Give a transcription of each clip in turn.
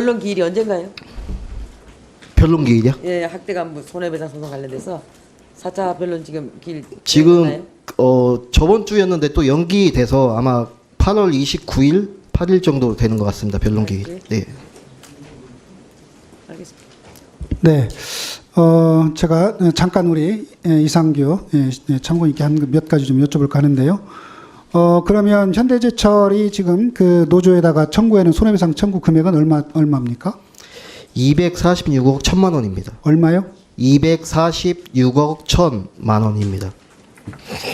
변론 기일이 언젠가요? 변론 기일이요? 예, 학대 간부 손해배상 소송 관련돼서 4차 변론 지금 기일 지금 되나요? 저번 주였는데 또 연기돼서 아마 8월 29일, 8일 정도 되는 것 같습니다. 변론 기일. 네. 알겠습니다. 네. 제가 잠깐 우리 이상규 참고인께 한 몇 가지 좀 여쭤볼까 하는데요. 그러면 현대제철이 지금 그 노조에다가 청구에는 손해배상 청구 금액은 얼마입니까? 246억 1천만 원입니다. 얼마요? 246억 1천만 원입니다.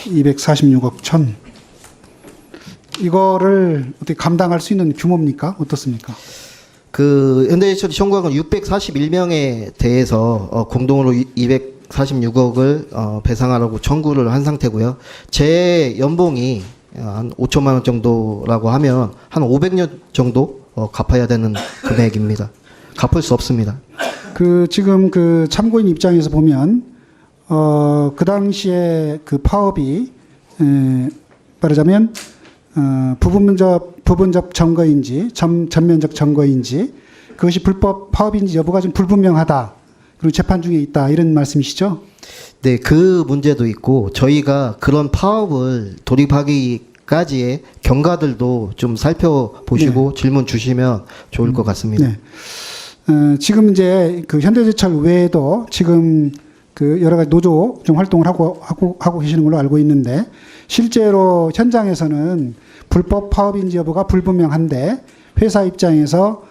246억 천. 이거를 어떻게 감당할 수 있는 규모입니까? 어떻습니까? 그 현대제철이 청구한 건 641명에 대해서 공동으로 246억을 배상하라고 청구를 한 상태고요. 제 연봉이 한 5천만 원 정도라고 하면 한 500년 정도 갚아야 되는 금액입니다. 갚을 수 없습니다. 그 지금 그 참고인 입장에서 보면 그 당시에 그 파업이 말하자면 부분적 점거인지 전면적 점거인지 그것이 불법 파업인지 여부가 좀 불분명하다. 그리고 재판 중에 있다. 이런 말씀이시죠? 네, 그 문제도 있고 저희가 그런 파업을 돌입하기까지의 경과들도 좀 살펴보시고 네. 질문 주시면 좋을 것 같습니다. 네. 지금 이제 그 현대제철 외에도 지금 그 여러 가지 노조 좀 활동을 하고 계시는 걸로 알고 있는데 실제로 현장에서는 불법 파업인지 여부가 불분명한데 회사 입장에서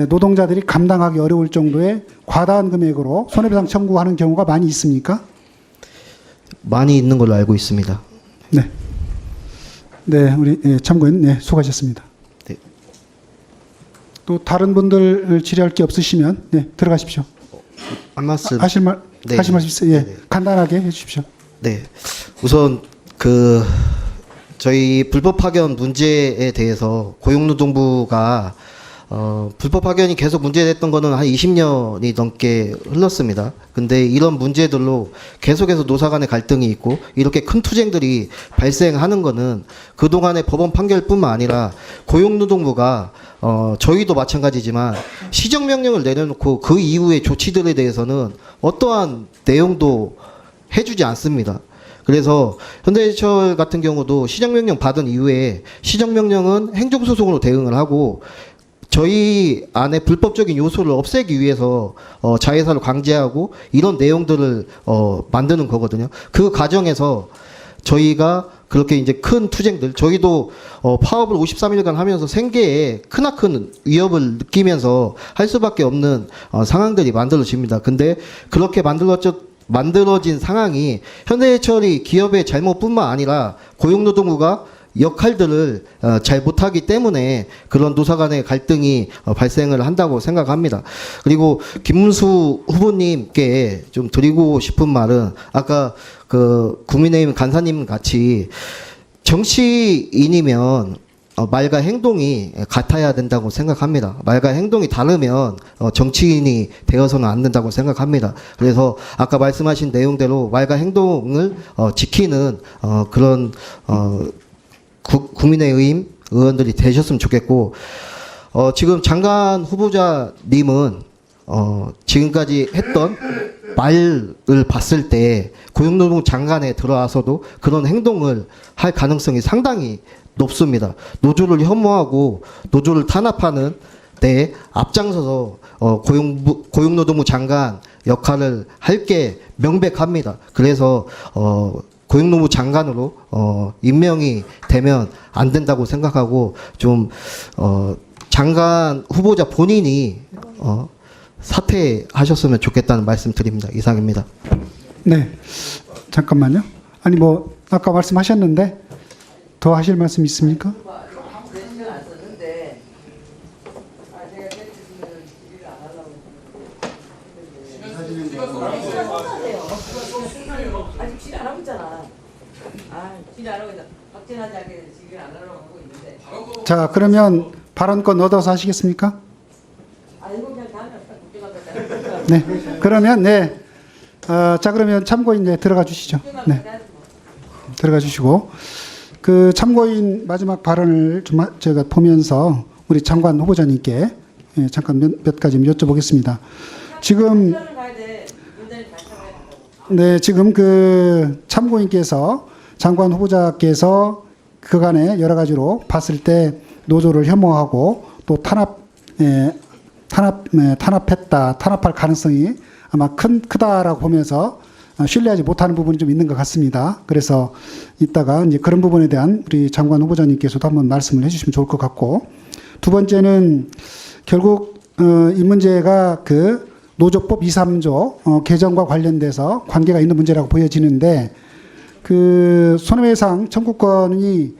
노동자들이 감당하기 어려울 정도의 과다한 금액으로 손해배상 청구하는 경우가 많이 있습니까? 많이 있는 걸로 알고 있습니다. 네. 네, 우리 참고인 수고하셨습니다. 네. 또 다른 분들 질의할 게 없으시면 들어가십시오. 한 말씀. 하실 말 있어요? 예. 네. 간단하게 해 주십시오. 네. 우선 저희 불법 파견 문제에 대해서 고용노동부가 불법 파견이 계속 문제됐던 거는 한 20년이 넘게 흘렀습니다. 근데 이런 문제들로 계속해서 노사 간의 갈등이 있고 이렇게 큰 투쟁들이 발생하는 거는 그동안의 법원 판결뿐만 아니라 고용노동부가 저희도 마찬가지지만 시정명령을 내려놓고 그 이후의 조치들에 대해서는 어떠한 내용도 해주지 않습니다. 그래서 현대제철 같은 경우도 시정명령 받은 이후에 시정명령은 행정소송으로 대응을 하고 저희 안에 불법적인 요소를 없애기 위해서 자회사를 강제하고 이런 내용들을 만드는 거거든요. 그 과정에서 저희가 그렇게 이제 큰 투쟁들, 저희도 파업을 53일간 하면서 생계에 크나큰 위협을 느끼면서 할 수밖에 없는 상황들이 만들어집니다. 근데 그렇게 만들어진 상황이 현대제철이 기업의 잘못뿐만 아니라 고용노동부가 역할들을 잘 못하기 때문에 그런 노사 간의 갈등이 발생을 한다고 생각합니다. 그리고 김문수 후보님께 좀 드리고 싶은 말은 아까 그 국민의힘 간사님 같이 정치인이면 말과 행동이 같아야 된다고 생각합니다. 말과 행동이 다르면 정치인이 되어서는 안 된다고 생각합니다. 그래서 아까 말씀하신 내용대로 말과 행동을 지키는 그런 국민의힘 의원들이 되셨으면 좋겠고 지금 장관 후보자님은 지금까지 했던 말을 봤을 때 고용노동 장관에 들어와서도 그런 행동을 할 가능성이 상당히 높습니다. 노조를 혐오하고 노조를 탄압하는 데 앞장서서 고용노동부 장관 역할을 할 게 명백합니다. 그래서 고용노동부 장관으로 임명이 되면 안 된다고 생각하고 좀 장관 후보자 본인이 사퇴하셨으면 좋겠다는 말씀 드립니다. 이상입니다. 네. 잠깐만요. 아니 뭐 아까 말씀하셨는데 더 하실 말씀 있습니까? 아직 질의 안 하고 있잖아. 질의 안 하고 있다. 확진하지 않게 질의 안 하려고 하고 있는데. 자, 그러면 발언권 얻어서 하시겠습니까? 이거 그냥 다음에 국정하겠다. 네. 그러면 자, 그러면 참고인 들어가 주시죠. 네. 들어가 주시고 그 참고인 마지막 발언을 좀 제가 보면서 우리 장관 후보자님께 예, 잠깐 몇 가지 여쭤보겠습니다. 지금 시간을 가야 돼. 문제는 잘 참아야 된다고. 네, 지금 그 참고인께서 장관 후보자께서 그간에 여러 가지로 봤을 때 노조를 혐오하고 또 탄압했다, 탄압할 가능성이 아마 크다라고 보면서 신뢰하지 못하는 부분이 좀 있는 것 같습니다. 그래서 이따가 이제 그런 부분에 대한 우리 장관 후보자님께서도 한번 말씀을 해주시면 좋을 것 같고, 두 번째는 결국 이 문제가 그 노조법 2, 3조 개정과 관련돼서 관계가 있는 문제라고 보여지는데, 그 손해배상 청구권이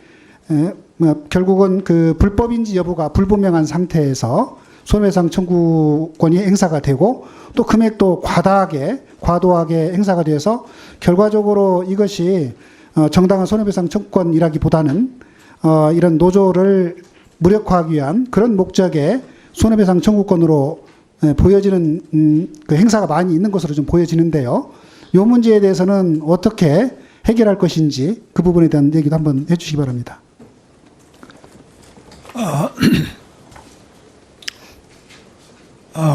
결국은 그 불법인지 여부가 불분명한 상태에서 손해배상 청구권이 행사가 되고 또 금액도 과도하게 행사가 돼서 결과적으로 이것이 정당한 손해배상 청구권이라기보다는 이런 노조를 무력화하기 위한 그런 목적의 손해배상 청구권으로 보여지는 그 행사가 많이 있는 것으로 좀 보여지는데요. 이 문제에 대해서는 어떻게 해결할 것인지 그 부분에 대한 얘기도 한번 해주시기 바랍니다.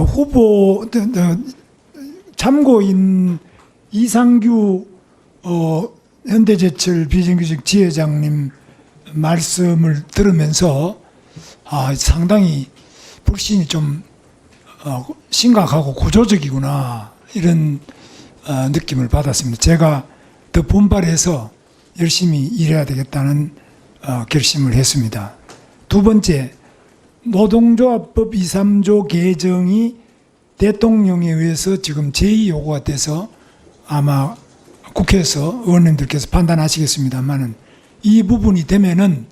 후보 참고인 이상규 현대제철 비정규직 지회장님 말씀을 들으면서 상당히 불신이 좀 심각하고 구조적이구나 이런 느낌을 받았습니다. 제가 더 분발해서 열심히 일해야 되겠다는 결심을 했습니다. 두 번째, 노동조합법 2, 3조 개정이 대통령에 의해서 지금 제2요구가 돼서 아마 국회에서 의원님들께서 판단하시겠습니다만은 이 부분이 되면은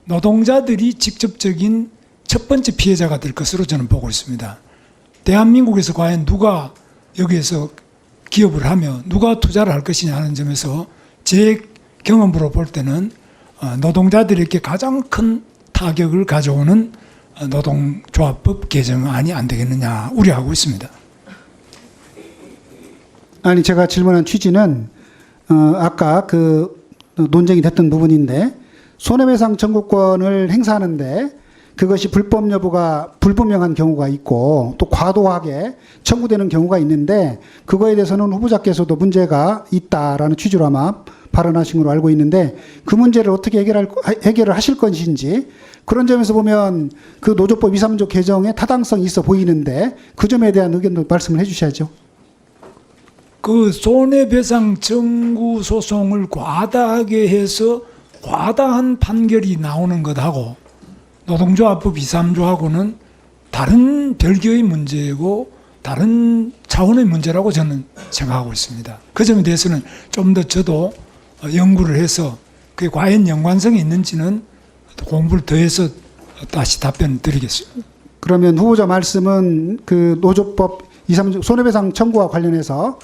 노동자들이 직접적인 첫 번째 피해자가 될 것으로 저는 보고 있습니다. 대한민국에서 과연 누가 여기에서 기업을 하며 누가 투자를 할 것이냐 하는 점에서 제 경험으로 볼 때는 노동자들에게 가장 큰 타격을 가져오는 노동조합법 개정안이 안 되겠느냐 우려하고 있습니다. 아니, 제가 질문한 취지는 아까 그 논쟁이 됐던 부분인데, 손해배상 청구권을 행사하는데 그것이 불법 여부가 불분명한 경우가 있고 또 과도하게 청구되는 경우가 있는데, 그거에 대해서는 후보자께서도 문제가 있다라는 취지로 아마 발언하신 걸로 알고 있는데, 그 문제를 어떻게 해결을 하실 것인지, 그런 점에서 보면 그 노조법 2, 3조 개정에 타당성이 있어 보이는데 그 점에 대한 의견도 말씀을 해주셔야죠. 그 손해배상 청구 소송을 과다하게 해서 과다한 판결이 나오는 것하고 노동조합법 2, 3조하고는 다른 별개의 문제고 다른 차원의 문제라고 저는 생각하고 있습니다. 그 점에 대해서는 좀 더 저도 연구를 해서 그게 과연 연관성이 있는지는 공부를 더 해서 다시 답변 드리겠습니다. 그러면 후보자 말씀은 그 노조법 2, 3조 손해배상 청구와 관련해서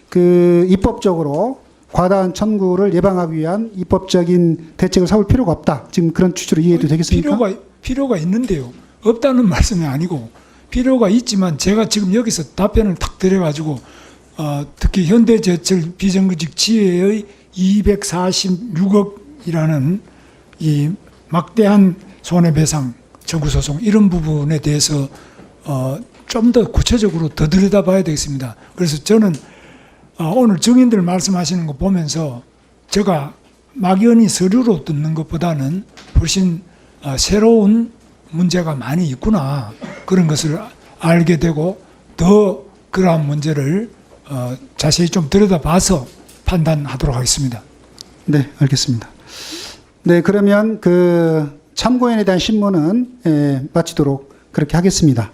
그 입법적으로 과다한 청구를 예방하기 위한 입법적인 대책을 세울 필요가 없다, 지금 그런 취지로 이해해도 되겠습니까? 필요가 있는데요. 없다는 말씀이 아니고 필요가 있지만 제가 지금 여기서 답변을 탁 드려가지고 특히 현대제철 비정규직 지회의 246억이라는 이 막대한 손해배상 청구소송 이런 부분에 대해서 좀 더 구체적으로 더 들여다봐야 되겠습니다. 그래서 저는 오늘 증인들 말씀하시는 거 보면서 제가 막연히 서류로 듣는 것보다는 훨씬 새로운 문제가 많이 있구나 그런 것을 알게 되고 더 그러한 문제를 자세히 좀 들여다봐서 판단하도록 하겠습니다. 네, 알겠습니다. 네, 그러면 그 참고인에 대한 신문은 마치도록 그렇게 하겠습니다.